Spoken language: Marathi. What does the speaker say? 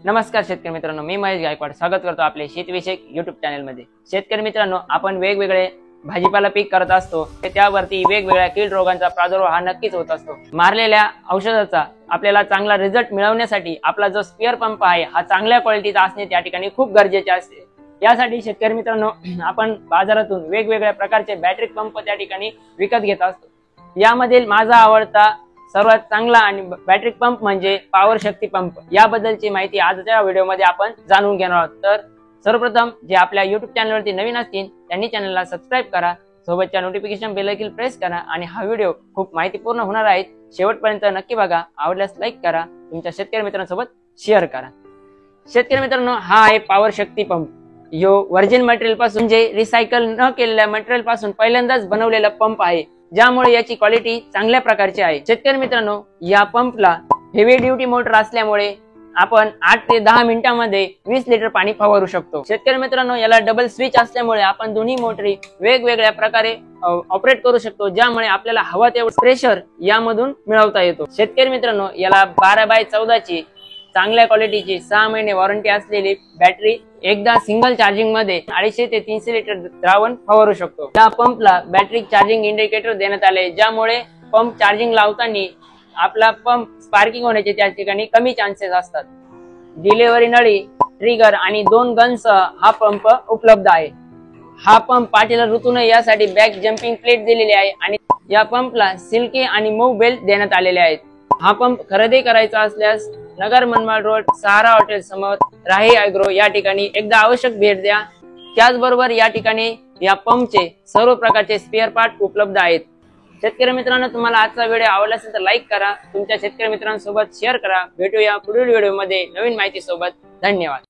नमस्कार शेतकरी मित्रांनो, मी महेश गायकवाड स्वागत करतो आपले शेतीविषयक YouTube चॅनल मध्ये। शेतकरी मित्रांनो, आपण वेगवेगळे भाजीपाला पीक करत असतो, त्यावरती वेगवेगळ्या कीड रोगांचा प्रादुर्भाव हा नक्कीच होत असतो। मारलेल्या औषधाचा आपल्याला चांगला रिझल्ट मिळवण्यासाठी आपला जो स्पेअर पंप आहे हा चांगल्या क्वालिटीचा असणे त्या ठिकाणी खूप गरजेचे असते। यासाठी शेतकरी मित्रांनो, आपण बाजारातून वेगवेगळ्या प्रकारचे बॅटरी पंप त्या ठिकाणी विकत घेत असतो। यामधील माझा आवडता सर्वात चांगला आणि बॅटरी पंप म्हणजे पॉवर शक्ती पंप। याबद्दलची माहिती आजच्या व्हिडिओमध्ये आपण जाणून घेणार आहोत। तर सर्वप्रथम जे आपल्या YouTube चॅनलवरती नवीन असतील त्यांनी चॅनलला सबस्क्राइब करा, सोबतच्या नोटिफिकेशन बेल आयकॉन प्रेस करा आणि हा व्हिडिओ खूप माहितीपूर्ण होणार आहे, शेवटपर्यंत नक्की बघा। आवडल्यास लाईक करा, तुमच्या शेतकरी मित्रांसोबत शेअर करा। शेतकरी मित्रांनो, हा आहे पॉवर शक्ती पंप। यो व्हर्जिन मटेरियल पासून जे रिसायकल न केलेल्या मटेरियल पासून पहिल्यांदाच बनवलेला पंप आहे, ज्यामुळे याची क्वालिटी चांगल्या प्रकारची आहे। शेतकरी मित्रांनो, या पंपला हेवी ड्युटी मोटर असल्यामुळे आपण 8 ते 10 मिनिटांमध्ये 20 लिटर पाणी फवारू शकतो। शेतकरी मित्रांनो, याला डबल स्विच असल्यामुळे आपण दोन्ही मोटरी वेगवेगळ्या प्रकारे ऑपरेट करू शकतो, ज्यामुळे आपल्याला हवा तेवढं प्रेशर यामधून मिळवता येतो। शेतकरी मित्रांनो, याला 12x14 ची चांगल्या क्वालिटीची 6 महिने वॉरंटी असलेली बॅटरी एकदा सिंगल चार्जिंग मध्ये 250 ते 300 लिटर द्रावण फवारू शकतो। या पंपला बॅटरी चार्जिंग इंडिकेटर देण्यात आले, ज्यामुळे पंप चार्जिंग लावताना आपला पंप स्पार्किंग होण्याचे त्या ठिकाणी कमी चान्सेस असतात। डिलिव्हरी नळी, ट्रिगर आणि 2 गन्स हा पंप उपलब्ध आहे। हा पंप पाठीला रुतू नये यासाठी बॅक जम्पिंग प्लेट दिलेली आहे आणि या पंपला सिल्की आणि मऊ बेल्ट देण्यात आलेले आहेत। हा पंप खरेदी करायचा असल्यास नगर मनमाड रोड, सहारा हॉटेल समोर राही ॲग्रो या ठिकाणी एकदा आवश्यक भेट द्या। त्याचबरोबर या ठिकाणी या पंपचे सर्व प्रकारचे स्पेअर पार्ट उपलब्ध आहेत। शेतकरी मित्रांनो, तुम्हाला आजचा व्हिडिओ आवडला असेल तर लाईक करा, तुमच्या शेतकरी मित्रांसोबत शेअर करा। भेटूया पुढील व्हिडिओमध्ये नवीन माहिती सोबत। धन्यवाद।